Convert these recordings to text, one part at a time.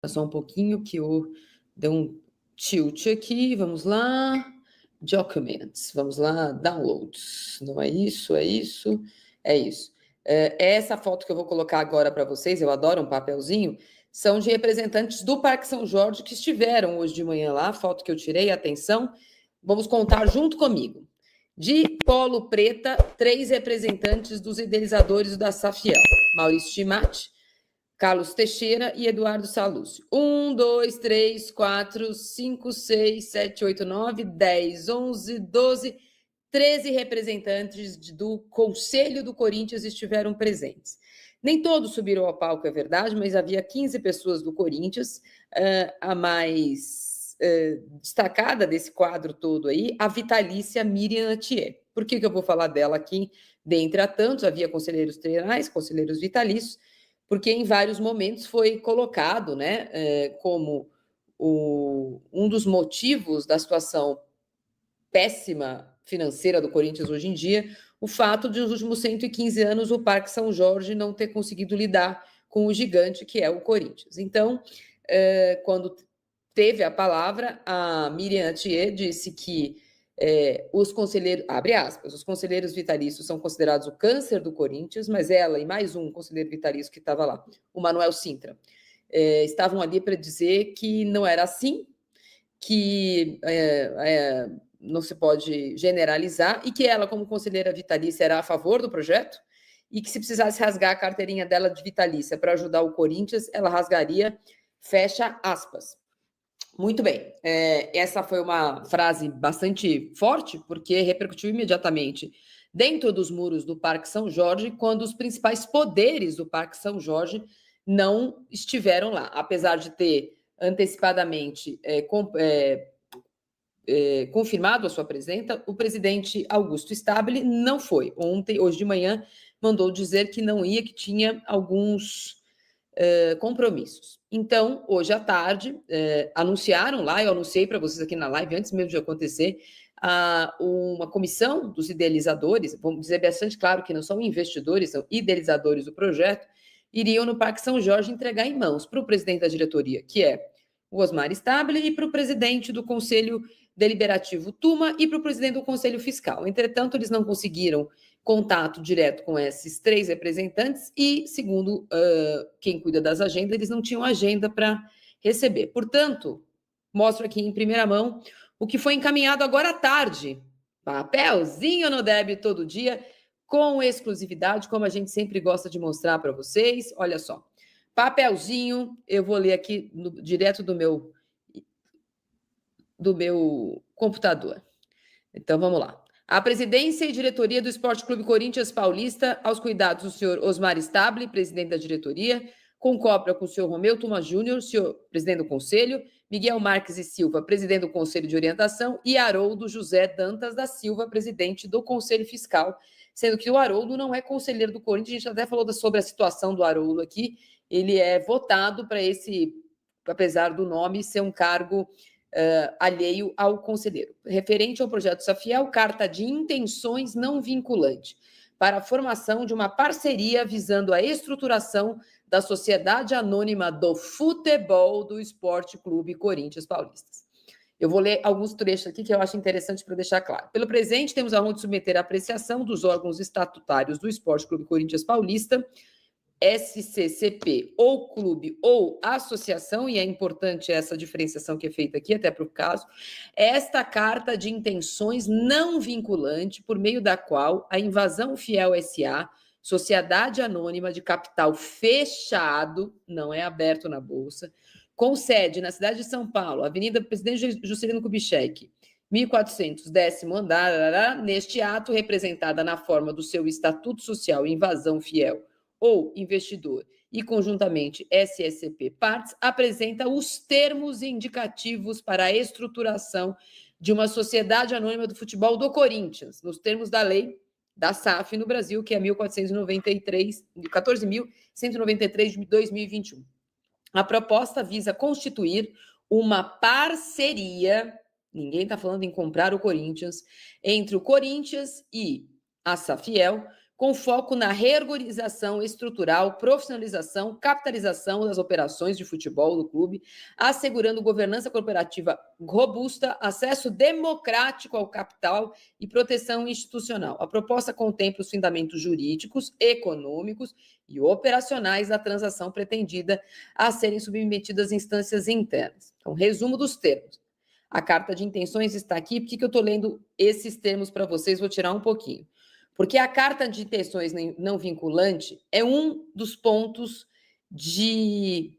Só um pouquinho que eu dei um tilt aqui, vamos lá. Documents, vamos lá, downloads. Não é isso, é isso, é isso. Essa foto que eu vou colocar agora para vocês, eu adoro um papelzinho, são de representantes do Parque São Jorge que estiveram hoje de manhã lá, foto que eu tirei, atenção, vamos contar junto comigo. De polo preta, 3 representantes dos idealizadores da Safiel, Maurício Timati, Carlos Teixeira e Eduardo Salúcio. 1, 2, 3, 4, 5, 6, 7, 8, 9, 10, 11, 12, 13 representantes do Conselho do Corinthians estiveram presentes. Nem todos subiram ao palco, é verdade, mas havia 15 pessoas do Corinthians, a mais destacada desse quadro todo aí, a vitalícia Miriam Thier. Por que eu vou falar dela aqui? Dentre a tantos, havia conselheiros treinais, conselheiros vitalícios, porque em vários momentos foi colocado, né, como um dos motivos da situação péssima financeira do Corinthians hoje em dia, o fato de, nos últimos 115 anos, o Parque São Jorge não ter conseguido lidar com o gigante que é o Corinthians. Então, quando teve a palavra, a Miriam Thier disse que os conselheiros, abre aspas, os conselheiros vitalícios são considerados o câncer do Corinthians, mas ela e mais um conselheiro vitalício que estava lá, o Manuel Sintra, estavam ali para dizer que não era assim, que não se pode generalizar e que ela, como conselheira vitalícia, era a favor do projeto e que se precisasse rasgar a carteirinha dela de vitalícia para ajudar o Corinthians, ela rasgaria, fecha aspas. Muito bem, essa foi uma frase bastante forte, porque repercutiu imediatamente dentro dos muros do Parque São Jorge, quando os principais poderes do Parque São Jorge não estiveram lá, apesar de ter antecipadamente confirmado a sua presença, o presidente Augusto Stabile não foi. Hoje de manhã, mandou dizer que não ia, que tinha alguns compromissos. Então, hoje à tarde, anunciaram lá, eu anunciei para vocês aqui na live, antes mesmo de acontecer, uma comissão dos idealizadores, vamos dizer bastante claro que não são investidores, são idealizadores do projeto, iriam no Parque São Jorge entregar em mãos para o presidente da diretoria, que é o Osmar Stabile, e para o presidente do Conselho Deliberativo Tuma e para o presidente do Conselho Fiscal. Entretanto, eles não conseguiram contato direto com esses 3 representantes e, segundo quem cuida das agendas, eles não tinham agenda para receber. Portanto, mostro aqui em primeira mão o que foi encaminhado agora à tarde. Papelzinho no débito todo dia, com exclusividade, como a gente sempre gosta de mostrar para vocês. Olha só, papelzinho, eu vou ler aqui direto do meu computador. Então, vamos lá. A presidência e diretoria do Esporte Clube Corinthians Paulista, aos cuidados do senhor Osmar Stabile, presidente da diretoria, com cópia com o senhor Romeu Tuma Júnior, senhor presidente do conselho, Miguel Marques e Silva, presidente do Conselho de Orientação, e Haroldo José Dantas da Silva, presidente do Conselho Fiscal, sendo que o Haroldo não é conselheiro do Corinthians, a gente até falou sobre a situação do Haroldo aqui, ele é votado para esse, apesar do nome, ser um cargo alheio ao conselheiro. Referente ao projeto Safiel, carta de intenções não vinculante para a formação de uma parceria visando a estruturação da Sociedade Anônima do Futebol do Esporte Clube Corinthians Paulistas. Eu vou ler alguns trechos aqui que eu acho interessante para deixar claro. Pelo presente, temos a honra de submeter a apreciação dos órgãos estatutários do Esporte Clube Corinthians Paulista, SCCP, ou clube ou associação, e é importante essa diferenciação que é feita aqui, até para o caso, esta carta de intenções não vinculante, por meio da qual a Invasão Fiel S.A., sociedade anônima de capital fechado, não é aberto na Bolsa, com sede na cidade de São Paulo, Avenida Presidente Juscelino Kubitschek, 1400, 10º andar, neste ato, representada na forma do seu Estatuto Social Invasão Fiel, ou investidor, e conjuntamente SSP Partes, apresenta os termos indicativos para a estruturação de uma sociedade anônima do futebol do Corinthians, nos termos da lei da SAF no Brasil, que é 14.193 de 2021. A proposta visa constituir uma parceria, ninguém está falando em comprar o Corinthians, entre o Corinthians e a Safiel, com foco na reorganização estrutural, profissionalização, capitalização das operações de futebol do clube, assegurando governança corporativa robusta, acesso democrático ao capital e proteção institucional. A proposta contempla os fundamentos jurídicos, econômicos e operacionais da transação pretendida a serem submetidas a instâncias internas. Então, resumo dos termos. A carta de intenções está aqui. Por que eu estou lendo esses termos para vocês? Vou tirar um pouquinho. Porque a carta de intenções não vinculante é um dos pontos de...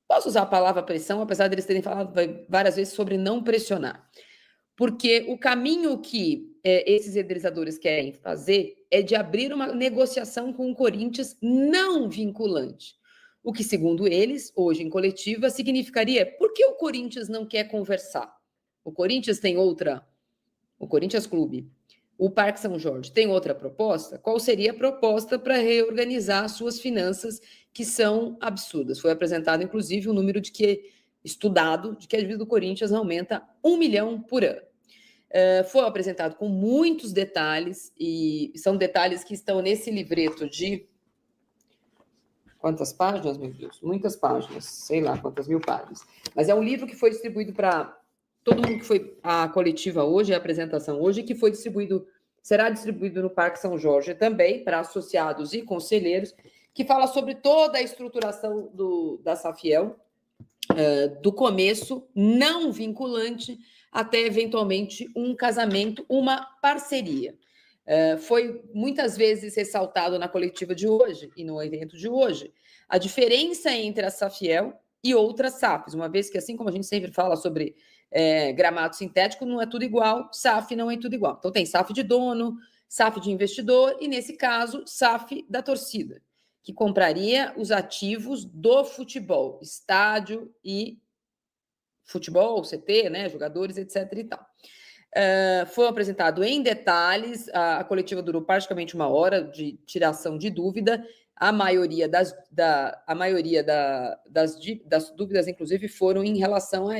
Posso usar a palavra pressão, apesar de eles terem falado várias vezes sobre não pressionar. Porque o caminho que esses idealizadores querem fazer é de abrir uma negociação com o Corinthians não vinculante. O que, segundo eles, hoje em coletiva, significaria por que o Corinthians não quer conversar? O Corinthians tem outra... O Corinthians Clube... O Parque São Jorge tem outra proposta? Qual seria a proposta para reorganizar suas finanças, que são absurdas? Foi apresentado, inclusive, um número estudado de que a dívida do Corinthians aumenta 1 milhão por ano. Foi apresentado com muitos detalhes, e são detalhes que estão nesse livreto de... Quantas páginas, meu Deus? Muitas páginas, sei lá quantas mil páginas. Mas é um livro que foi distribuído para... todo mundo que foi à coletiva hoje, a apresentação hoje, que foi distribuído, será distribuído no Parque São Jorge também, para associados e conselheiros, que fala sobre toda a estruturação da Safiel, do começo, não vinculante, até eventualmente um casamento, uma parceria. Foi muitas vezes ressaltado na coletiva de hoje e no evento de hoje a diferença entre a Safiel e outras SAFs, uma vez que, assim como a gente sempre fala sobre gramado sintético, não é tudo igual, SAF não é tudo igual. Então, tem SAF de dono, SAF de investidor e, nesse caso, SAF da torcida, que compraria os ativos do futebol, estádio e futebol, CT, né, jogadores, etc. e tal. Foi apresentado em detalhes, a coletiva durou praticamente 1 hora de tiração de dúvida. A maioria das dúvidas, inclusive, foram em relação a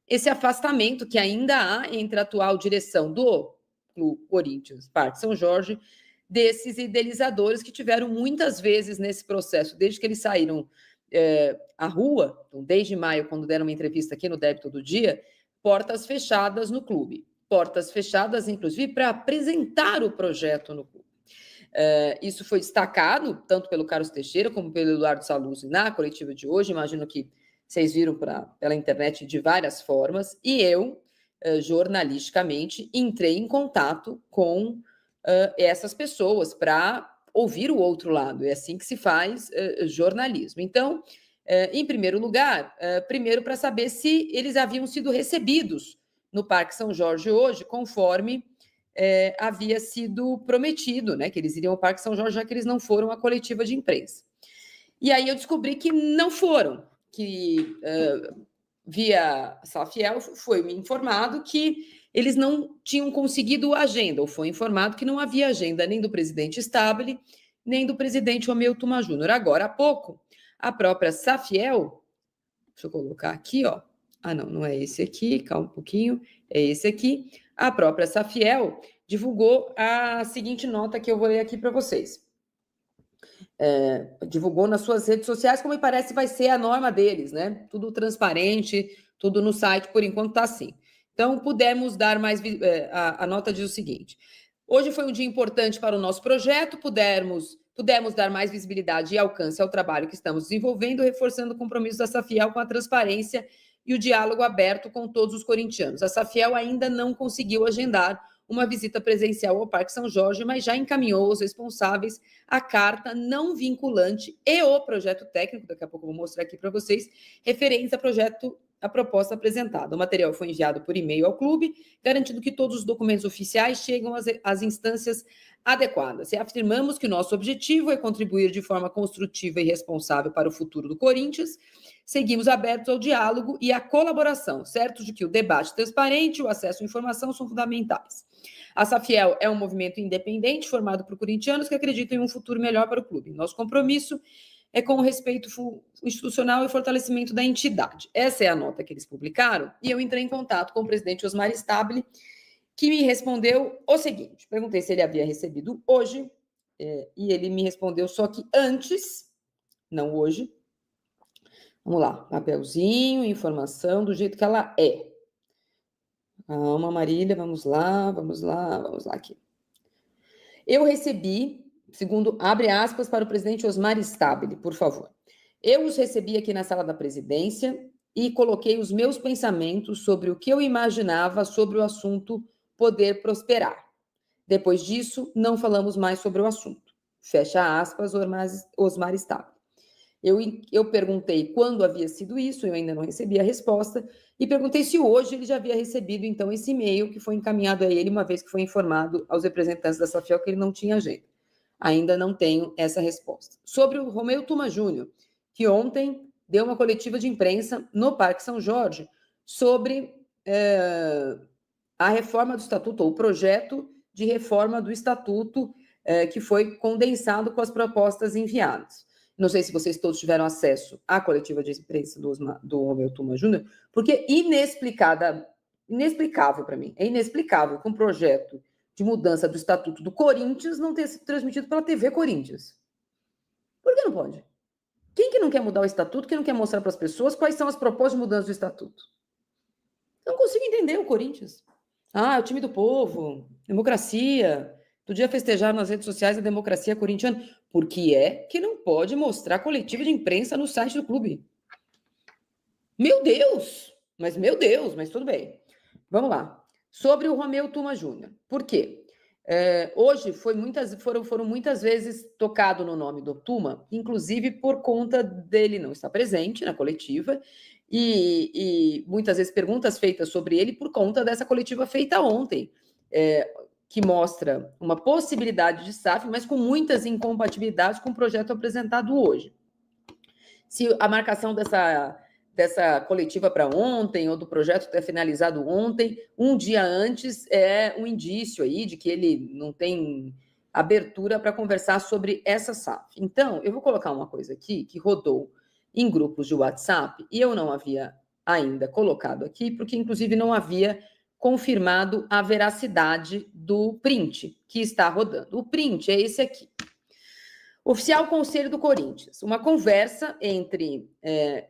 esse afastamento que ainda há entre a atual direção do Corinthians, Parque São Jorge, desses idealizadores que tiveram muitas vezes nesse processo, desde que eles saíram à rua, então, desde maio, quando deram uma entrevista aqui no Débito do Dia, portas fechadas no clube, portas fechadas, inclusive, para apresentar o projeto no clube. Isso foi destacado tanto pelo Carlos Teixeira como pelo Eduardo Saluzzi na coletiva de hoje. Imagino que vocês viram pela internet de várias formas, e eu, jornalisticamente, entrei em contato com essas pessoas para ouvir o outro lado. É assim que se faz jornalismo. Então, em primeiro lugar, primeiro para saber se eles haviam sido recebidos no Parque São Jorge hoje, conforme havia sido prometido, né, que eles iriam ao Parque São Jorge, já que eles não foram à coletiva de imprensa. E aí eu descobri que não foram, que via Safiel foi-me informado que eles não tinham conseguido agenda, ou foi informado que não havia agenda nem do presidente Stabile, nem do presidente Romeu Tuma Júnior. Agora, há pouco, a própria Safiel, deixa eu colocar aqui, ó. Ah, não é esse aqui, calma um pouquinho, é esse aqui. A própria Safiel divulgou a seguinte nota que eu vou ler aqui para vocês. Divulgou nas suas redes sociais, como me parece vai ser a norma deles, né? Tudo transparente, tudo no site, por enquanto está assim. Então, pudemos dar mais... a nota diz o seguinte: hoje foi um dia importante para o nosso projeto, pudemos dar mais visibilidade e alcance ao trabalho que estamos desenvolvendo, reforçando o compromisso da Safiel com a transparência e o diálogo aberto com todos os corintianos. A Safiel ainda não conseguiu agendar uma visita presencial ao Parque São Jorge, mas já encaminhou aos responsáveis a carta não vinculante e o projeto técnico, daqui a pouco eu vou mostrar aqui para vocês, referentes à proposta apresentada. O material foi enviado por e-mail ao clube, garantindo que todos os documentos oficiais chegam às instâncias adequadas. E afirmamos que o nosso objetivo é contribuir de forma construtiva e responsável para o futuro do Corinthians. Seguimos abertos ao diálogo e à colaboração, certos de que o debate transparente e o acesso à informação são fundamentais. A Safiel é um movimento independente formado por corintianos que acreditam em um futuro melhor para o clube. Nosso compromisso é com o respeito institucional e fortalecimento da entidade. Essa é a nota que eles publicaram, e eu entrei em contato com o presidente Osmar Stabile, que me respondeu o seguinte: perguntei se ele havia recebido hoje e ele me respondeu, só que antes, não hoje. Vamos lá, papelzinho, informação do jeito que ela é. Calma, Marília, vamos lá aqui. Eu recebi, segundo, abre aspas para o presidente Osmar Stabile, por favor. Eu os recebi aqui na sala da presidência e coloquei os meus pensamentos sobre o que eu imaginava sobre o assunto poder prosperar. Depois disso, não falamos mais sobre o assunto. Fecha aspas, Osmar Stabile. Eu perguntei quando havia sido isso, eu ainda não recebi a resposta, e perguntei se hoje ele já havia recebido, então, esse e-mail que foi encaminhado a ele, uma vez que foi informado aos representantes da Safiel que ele não tinha agenda. Ainda não tenho essa resposta. Sobre o Romeu Tuma Júnior, que ontem deu uma coletiva de imprensa no Parque São Jorge sobre a reforma do Estatuto, ou o projeto de reforma do Estatuto, que foi condensado com as propostas enviadas. Não sei se vocês todos tiveram acesso à coletiva de imprensa do Romeu Tuma Júnior, porque inexplicável para mim, é inexplicável que um projeto de mudança do Estatuto do Corinthians não tenha sido transmitido pela TV Corinthians. Por que não pode? Quem que não quer mudar o Estatuto, quem não quer mostrar para as pessoas quais são as propostas de mudança do Estatuto? Não consigo entender o Corinthians. É o time do povo, democracia, podia festejar nas redes sociais a democracia corintiana. Por que é que não pode mostrar coletiva de imprensa no site do clube? Meu Deus, mas tudo bem. Vamos lá. Sobre o Romeu Tuma Júnior. Por quê? Hoje foram muitas vezes tocado no nome do Tuma, inclusive por conta dele não estar presente na coletiva, e muitas vezes perguntas feitas sobre ele por conta dessa coletiva feita ontem, que mostra uma possibilidade de SAF, mas com muitas incompatibilidades com o projeto apresentado hoje. Se a marcação dessa coletiva para ontem, ou do projeto ter finalizado ontem, um dia antes, é um indício aí de que ele não tem abertura para conversar sobre essa SAF. Então, eu vou colocar uma coisa aqui que rodou em grupos de WhatsApp, e eu não havia ainda colocado aqui, porque inclusive não havia confirmado a veracidade do print que está rodando. O print é esse aqui. Oficial Conselho do Corinthians, uma conversa entre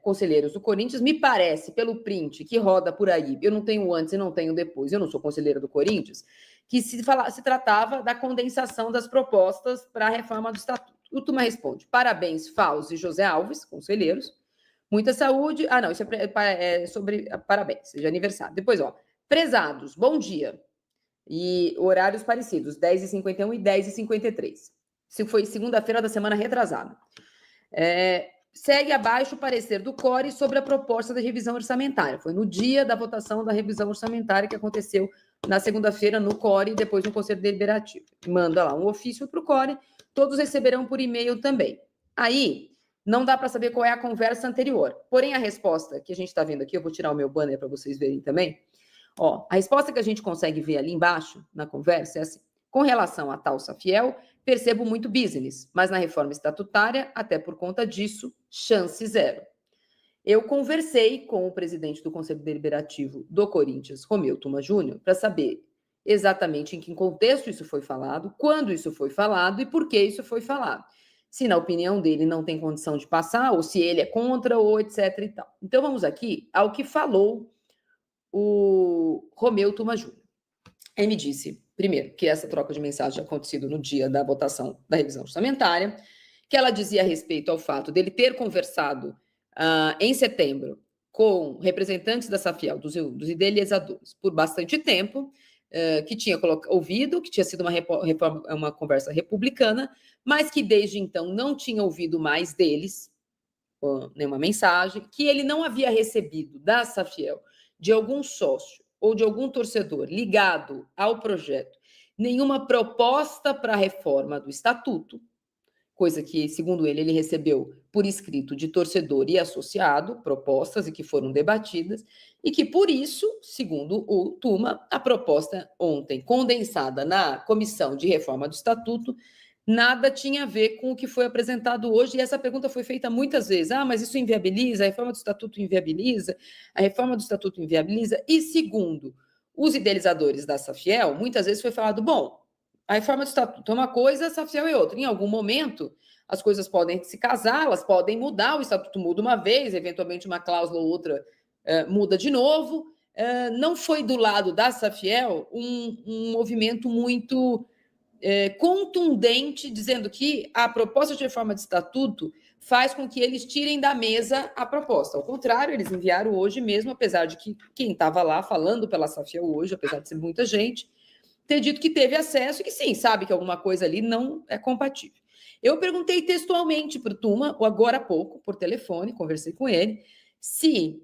conselheiros do Corinthians, me parece, pelo print que roda por aí, eu não tenho antes e não tenho depois, eu não sou conselheira do Corinthians, que se tratava da condensação das propostas para a reforma do Estatuto. O Tuma responde, parabéns, Fauzi e José Alves, conselheiros, muita saúde, isso é sobre parabéns, seja aniversário. Depois, prezados, bom dia, e horários parecidos, 10h51 e 10h53. Se foi segunda-feira da semana retrasada. Segue abaixo o parecer do CORE sobre a proposta da revisão orçamentária. Foi no dia da votação da revisão orçamentária que aconteceu na segunda-feira no CORE e depois no Conselho Deliberativo. Manda lá um ofício para o CORE, todos receberão por e-mail também. Aí, não dá para saber qual é a conversa anterior. Porém, a resposta que a gente está vendo aqui, eu vou tirar o meu banner para vocês verem também. A resposta que a gente consegue ver ali embaixo, na conversa, é assim. Com relação à tal Safiel, percebo muito business, mas na reforma estatutária, até por conta disso, chance zero. Eu conversei com o presidente do Conselho Deliberativo do Corinthians, Romeu Tuma Júnior, para saber exatamente em que contexto isso foi falado, quando isso foi falado e por que isso foi falado. Se, na opinião dele, não tem condição de passar, ou se ele é contra, ou etc. e tal. Então, vamos aqui ao que falou o Romeu Tuma Júnior. Ele me disse, primeiro, que essa troca de mensagem tinha acontecido no dia da votação da revisão orçamentária, que ela dizia a respeito ao fato dele ter conversado em setembro com representantes da Safiel, dos idealizadores, por bastante tempo, que tinha ouvido, que tinha sido uma conversa republicana, mas que desde então não tinha ouvido mais deles nenhuma mensagem, que ele não havia recebido da Safiel, de algum sócio ou de algum torcedor ligado ao projeto, nenhuma proposta para a reforma do Estatuto, coisa que, segundo ele recebeu por escrito de torcedor e associado, propostas e que foram debatidas, e que, por isso, segundo o Tuma, a proposta ontem condensada na Comissão de Reforma do Estatuto nada tinha a ver com o que foi apresentado hoje, e essa pergunta foi feita muitas vezes. Mas isso inviabiliza, a reforma do Estatuto inviabiliza, a reforma do Estatuto inviabiliza, e segundo os idealizadores da Safiel, muitas vezes foi falado, bom, a reforma do estatuto é uma coisa, a SAFIEL é outra. Em algum momento, as coisas podem se casar, elas podem mudar, o estatuto muda uma vez, eventualmente uma cláusula ou outra muda de novo. Não foi do lado da SAFIEL um movimento muito contundente, dizendo que a proposta de reforma de estatuto faz com que eles tirem da mesa a proposta. Ao contrário, eles enviaram hoje mesmo, apesar de que quem estava lá falando pela SAFIEL hoje, apesar de ser muita gente, ter dito que teve acesso e que sim, sabe que alguma coisa ali não é compatível. Eu perguntei textualmente para o Tuma, agora há pouco, por telefone, conversei com ele, se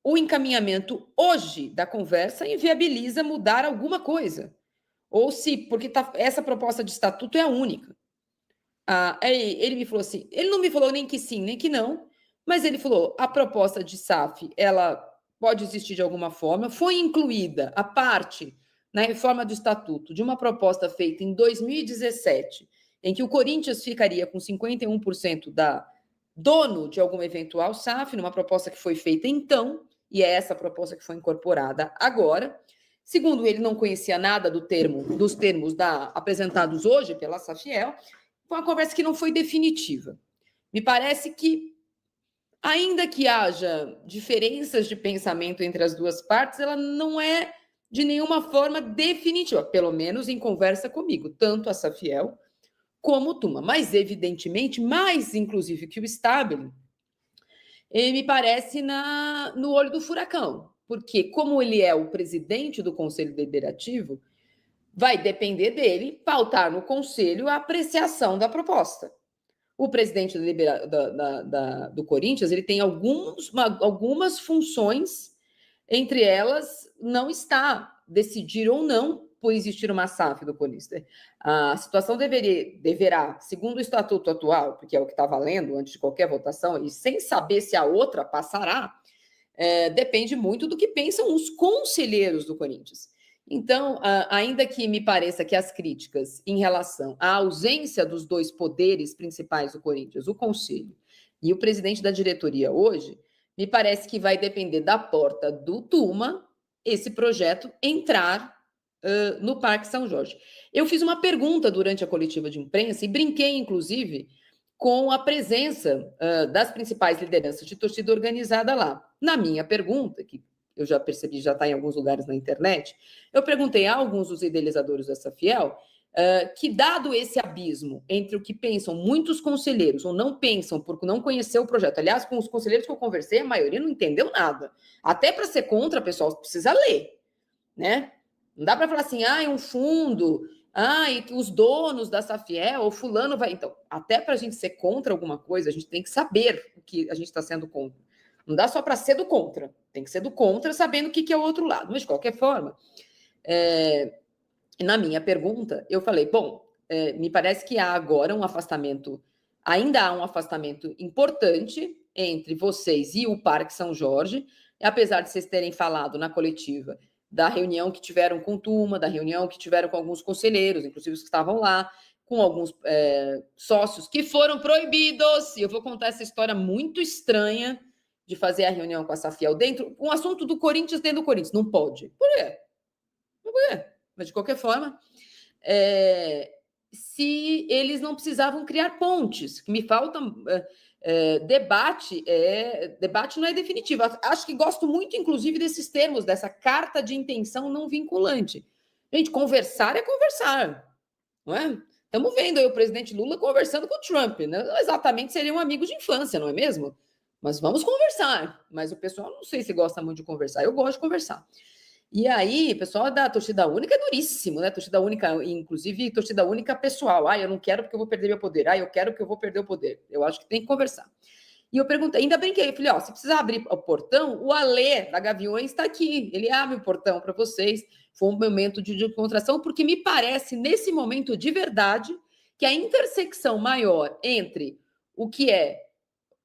o encaminhamento hoje da conversa inviabiliza mudar alguma coisa. Ou se, porque essa proposta de estatuto é a única. Ele me falou assim, ele não me falou nem que sim, nem que não, mas ele falou, a proposta de SAF, ela pode existir de alguma forma, foi incluída a parte na reforma do estatuto de uma proposta feita em 2017, em que o Corinthians ficaria com 51% da dono de algum eventual SAF, numa proposta que foi feita então, e é essa proposta que foi incorporada agora. Segundo ele, não conhecia nada dos termos apresentados hoje pela SAFIEL. Foi uma conversa que não foi definitiva. Me parece que, ainda que haja diferenças de pensamento entre as duas partes, ela não é de nenhuma forma definitiva, pelo menos em conversa comigo, tanto a SAFIEL como o Tuma. Mas, evidentemente, mais inclusive que o Stabile, ele me parece no olho do furacão, porque como ele é o presidente do Conselho Deliberativo, vai depender dele pautar no Conselho a apreciação da proposta. O presidente do Corinthians, ele tem algumas funções, entre elas não está decidir ou não por existir uma SAF do Corinthians. A situação deverá, segundo o estatuto atual, porque é o que está valendo antes de qualquer votação, e sem saber se a outra passará, depende muito do que pensam os conselheiros do Corinthians. Então, ainda que me pareça que as críticas em relação à ausência dos dois poderes principais do Corinthians, o Conselho e o presidente da diretoria hoje, me parece que vai depender da porta do Tuma esse projeto entrar no Parque São Jorge. Eu fiz uma pergunta durante a coletiva de imprensa e brinquei, inclusive, com a presença das principais lideranças de torcida organizada lá. Na minha pergunta, que eu já percebi, já está em alguns lugares na internet, eu perguntei a alguns dos idealizadores da SAFIEL que, dado esse abismo entre o que pensam muitos conselheiros ou não pensam porque não conheceu o projeto, aliás, com os conselheiros que eu conversei, a maioria não entendeu nada. Até para ser contra, pessoal, precisa ler, né? Não dá para falar assim, é um fundo, e os donos da SAFIEL, ou fulano vai... Então, até para a gente ser contra alguma coisa, a gente tem que saber o que a gente está sendo contra. Não dá só para ser do contra, tem que ser do contra sabendo o que é o outro lado. Mas, de qualquer forma, na minha pergunta, eu falei, me parece que há agora um afastamento, ainda há um afastamento importante entre vocês e o Parque São Jorge, apesar de vocês terem falado na coletiva da reunião que tiveram com Tuma, da reunião que tiveram com alguns conselheiros, inclusive os que estavam lá, com alguns sócios que foram proibidos. E eu vou contar essa história muito estranha de fazer a reunião com a SAFIEL dentro, um assunto do Corinthians dentro do Corinthians. Não pode. Por quê? Por quê? Mas, de qualquer forma, se eles não precisavam criar pontes, que me falta... debate não é definitivo. Acho que gosto muito, inclusive, desses termos, dessa carta de intenção não vinculante. Gente, conversar é conversar, não é? Estamos vendo aí o presidente Lula conversando com o Trump, né? Não exatamente seriam amigos de infância, não é mesmo? Mas vamos conversar. Mas o pessoal, não sei se gosta muito de conversar. Eu gosto de conversar. E aí, o pessoal da torcida única é duríssimo, né? Torcida única, inclusive torcida única pessoal. Eu não quero porque eu vou perder meu poder. Eu quero porque eu vou perder o poder. Eu acho que tem que conversar. E eu perguntei, ainda brinquei, falei, se precisar abrir o portão, o Alê da Gaviões está aqui. Ele abre o portão para vocês. Foi um momento de descontração, porque me parece, nesse momento de verdade, que a intersecção maior entre o que é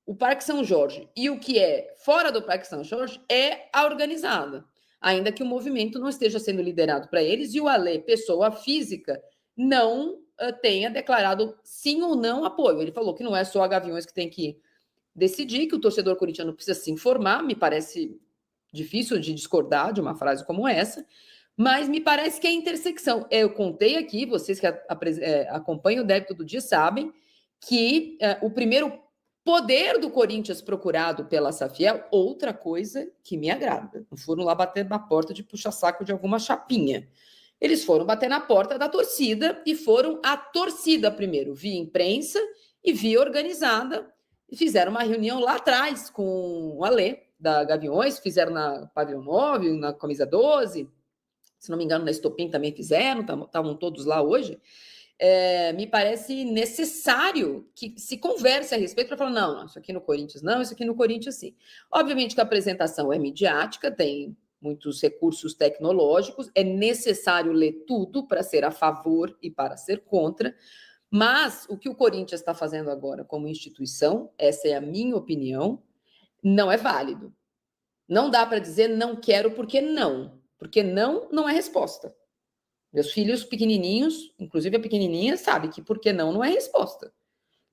o Parque São Jorge e o que é fora do Parque São Jorge é a organizada. Ainda que o movimento não esteja sendo liderado para eles e o Alê, pessoa física, não tenha declarado sim ou não apoio. Ele falou que não é só a Gaviões que tem que decidir, que o torcedor corintiano precisa se informar, me parece difícil de discordar de uma frase como essa, Mas me parece que é intersecção. Eu contei aqui, vocês que acompanham o débito do dia sabem, que o primeiro poder do Corinthians procurado pela Safiel, outra coisa que me agrada. Não foram lá bater na porta de puxa-saco de alguma chapinha. Eles foram bater na porta da torcida e foram a torcida primeiro, via imprensa e via organizada, e fizeram uma reunião lá atrás com o Alê, da Gaviões, fizeram na Pavilhão 9, na Camisa 12, se não me engano, na Estopim também fizeram, estavam todos lá hoje. Me parece necessário que se converse a respeito para falar, não, isso aqui no Corinthians não, isso aqui no Corinthians sim. Obviamente que a apresentação é midiática, tem muitos recursos tecnológicos, é necessário ler tudo para ser a favor e para ser contra, mas o que o Corinthians está fazendo agora como instituição, essa é a minha opinião, não é válido. Não dá para dizer não quero porque não é resposta. Meus filhos pequenininhos, inclusive a pequenininha, sabe que porque não é resposta.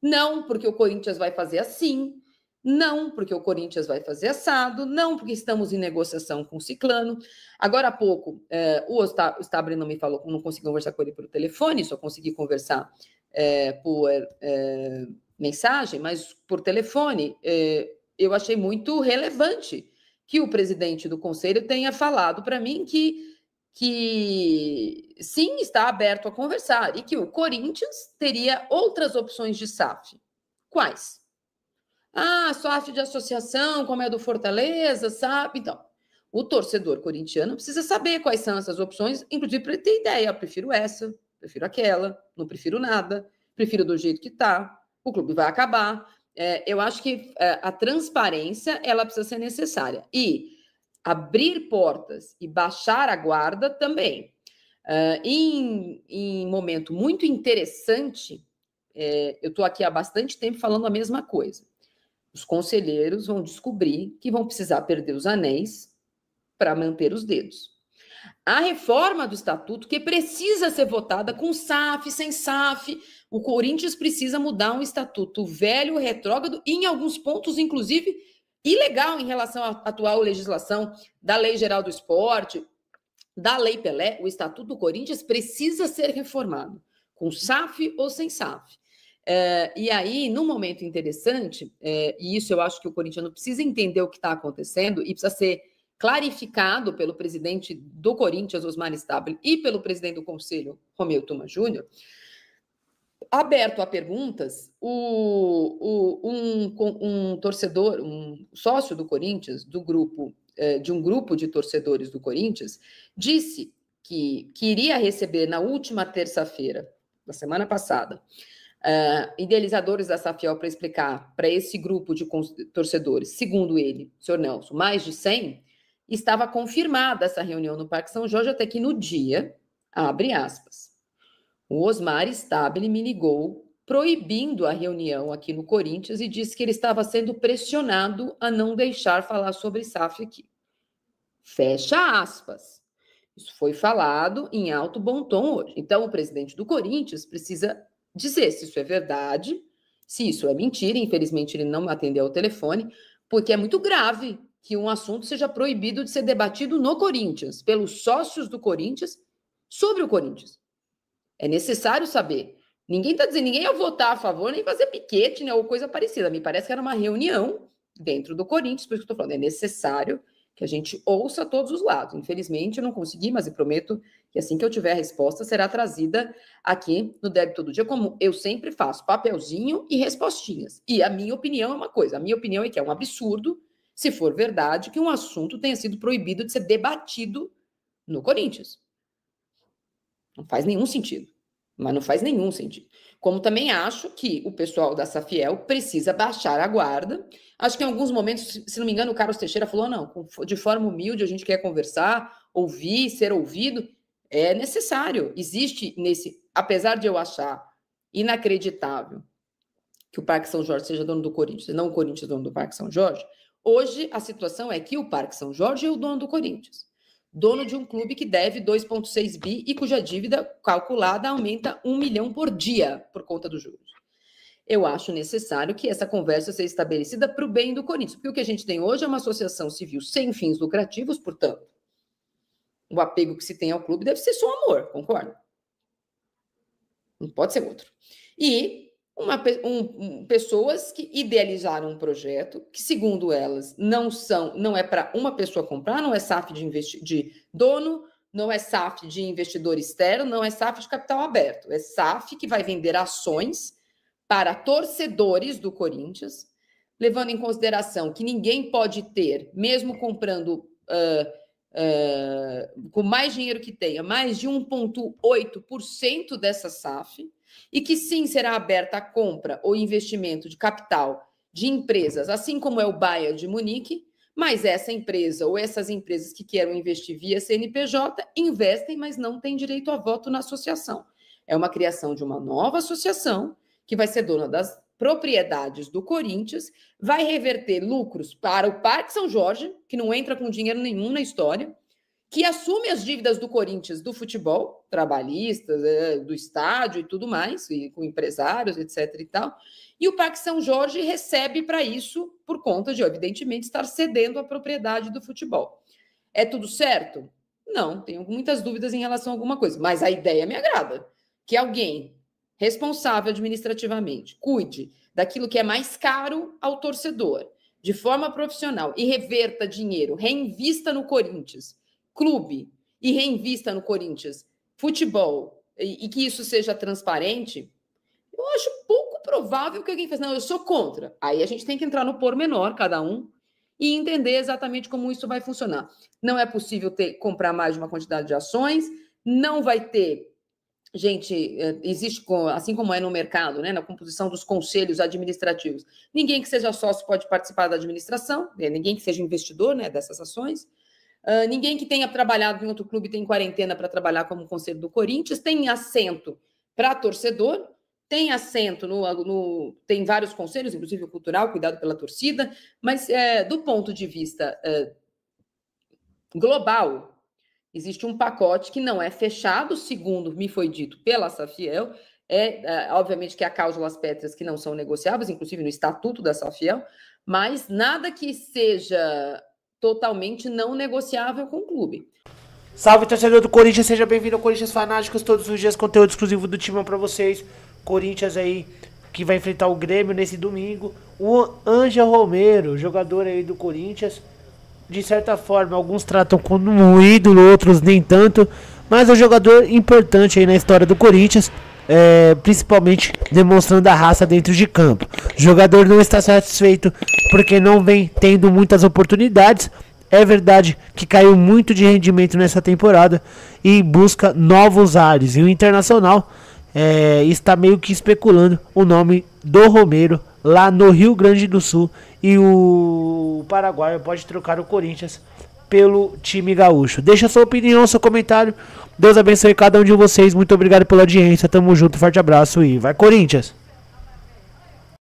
Não, porque o Corinthians vai fazer assim. Não, porque o Corinthians vai fazer assado. Não, porque estamos em negociação com o ciclano. Agora há pouco, o Stabile não me falou, não consegui conversar com ele pelo telefone, só consegui conversar por mensagem, mas por telefone, eu achei muito relevante que o presidente do conselho tenha falado para mim que sim, está aberto a conversar e que o Corinthians teria outras opções de SAF. Quais? SAF de associação, como é do Fortaleza, sabe? Então, o torcedor corintiano precisa saber quais são essas opções, inclusive para ter ideia. Eu prefiro essa, prefiro aquela, não prefiro nada, prefiro do jeito que está, o clube vai acabar. Eu acho que a transparência ela precisa ser necessária. E abrir portas e baixar a guarda também. Em momento muito interessante, eu estou aqui há bastante tempo falando a mesma coisa. Os conselheiros vão descobrir que vão precisar perder os anéis para manter os dedos. A reforma do estatuto, que precisa ser votada com SAF, sem SAF, o Corinthians precisa mudar um estatuto velho, retrógrado, e em alguns pontos, inclusive, ilegal em relação à atual legislação da Lei Geral do Esporte, da Lei Pelé. O Estatuto do Corinthians precisa ser reformado, com SAF ou sem SAF. E aí, num momento interessante, e isso eu acho que o corintiano precisa entender o que está acontecendo e precisa ser clarificado pelo presidente do Corinthians, Osmar Stabile, e pelo presidente do Conselho, Romeu Tuma Júnior, aberto a perguntas, um torcedor, um sócio do Corinthians, de um grupo de torcedores do Corinthians, disse que iria receber na última terça-feira, da semana passada, idealizadores da Safiel para explicar para esse grupo de torcedores, segundo ele, senhor Nelson, mais de 100, estava confirmada essa reunião no Parque São Jorge, até que no dia, abre aspas, o Osmar Stabile me ligou proibindo a reunião aqui no Corinthians e disse que ele estava sendo pressionado a não deixar falar sobre SAF aqui. Fecha aspas. Isso foi falado em alto bom tom hoje. Então, o presidente do Corinthians precisa dizer se isso é verdade, se isso é mentira. Infelizmente, ele não atendeu ao telefone, porque é muito grave que um assunto seja proibido de ser debatido no Corinthians, pelos sócios do Corinthians, sobre o Corinthians. É necessário saber. Ninguém está dizendo, ninguém ia votar a favor, nem fazer piquete, né, ou coisa parecida. Me parece que era uma reunião dentro do Corinthians, por isso que eu estou falando. É necessário que a gente ouça todos os lados. Infelizmente, eu não consegui, mas eu prometo que assim que eu tiver a resposta, será trazida aqui no Débito do Dia, como eu sempre faço, papelzinho e respostinhas. E a minha opinião é uma coisa. A minha opinião é que é um absurdo, se for verdade, que um assunto tenha sido proibido de ser debatido no Corinthians. Não faz nenhum sentido. Mas não faz nenhum sentido. Como também acho que o pessoal da Safiel precisa baixar a guarda. Acho que em alguns momentos, se não me engano, o Carlos Teixeira falou, não, de forma humilde a gente quer conversar, ouvir, ser ouvido. É necessário. Existe apesar de eu achar inacreditável que o Parque São Jorge seja dono do Corinthians, e não o Corinthians dono do Parque São Jorge, hoje a situação é que o Parque São Jorge é o dono do Corinthians. Dono de um clube que deve 2,6 bi e cuja dívida calculada aumenta 1 milhão por dia por conta dos juros. Eu acho necessário que essa conversa seja estabelecida para o bem do Corinthians, porque o que a gente tem hoje é uma associação civil sem fins lucrativos, portanto, O apego que se tem ao clube deve ser só amor, concorda? Não pode ser outro. E pessoas que idealizaram um projeto que, segundo elas, não é para uma pessoa comprar, não é SAF de dono, não é SAF de investidor externo, não é SAF de capital aberto. É SAF que vai vender ações para torcedores do Corinthians, levando em consideração que ninguém pode ter, mesmo comprando com mais dinheiro que tenha, mais de 1,8% dessa SAF, e que sim será aberta a compra ou investimento de capital de empresas, assim como é o Bayern de Munique, mas essa empresa ou essas empresas que queiram investir via CNPJ investem, mas não têm direito a voto na associação. É uma criação de uma nova associação que vai ser dona das propriedades do Corinthians, vai reverter lucros para o Parque São Jorge, que não entra com dinheiro nenhum na história, que assume as dívidas do Corinthians do futebol, trabalhistas, do estádio e tudo mais, e com empresários, etc. e tal. E o Parque São Jorge recebe para isso, por conta de, evidentemente, estar cedendo a propriedade do futebol. É tudo certo? Não, tenho muitas dúvidas em relação a alguma coisa, mas a ideia me agrada. Que alguém responsável administrativamente cuide daquilo que é mais caro ao torcedor, de forma profissional, e reverta dinheiro, reinvista no Corinthians, clube, e reinvista no Corinthians, futebol, e que isso seja transparente, eu acho pouco provável que alguém faça, não, eu sou contra. Aí a gente tem que entrar no pormenor, cada um, e entender exatamente como isso vai funcionar. Não é possível comprar mais de uma quantidade de ações, não vai ter, gente, existe, assim como é no mercado, né, na composição dos conselhos administrativos, ninguém que seja sócio pode participar da administração, ninguém que seja investidor, né, dessas ações, ninguém que tenha trabalhado em outro clube tem quarentena para trabalhar como conselho do Corinthians, tem assento para torcedor, tem assento tem vários conselhos, inclusive o cultural, cuidado pela torcida, mas do ponto de vista global, existe um pacote que não é fechado, segundo me foi dito pela Safiel, obviamente que há cláusulas pétreas que não são negociáveis, inclusive no estatuto da Safiel, mas nada que seja totalmente não negociável com o clube. Salve, torcedor do Corinthians, seja bem-vindo ao Corinthians Fanáticos, todos os dias conteúdo exclusivo do time para vocês. Corinthians aí, que vai enfrentar o Grêmio nesse domingo. O Ângel Romero, jogador aí do Corinthians, de certa forma, alguns tratam como um ídolo, outros nem tanto, mas é um jogador importante aí na história do Corinthians, principalmente demonstrando a raça dentro de campo. O jogador não está satisfeito porque não vem tendo muitas oportunidades. É verdade que caiu muito de rendimento nessa temporada e busca novos ares. E o Internacional está meio que especulando o nome do Romero lá no Rio Grande do Sul. E o Paraguai pode trocar o Corinthians pelo time gaúcho. Deixa sua opinião, seu comentário. Deus abençoe cada um de vocês. Muito obrigado pela audiência. Tamo junto, forte abraço e vai Corinthians!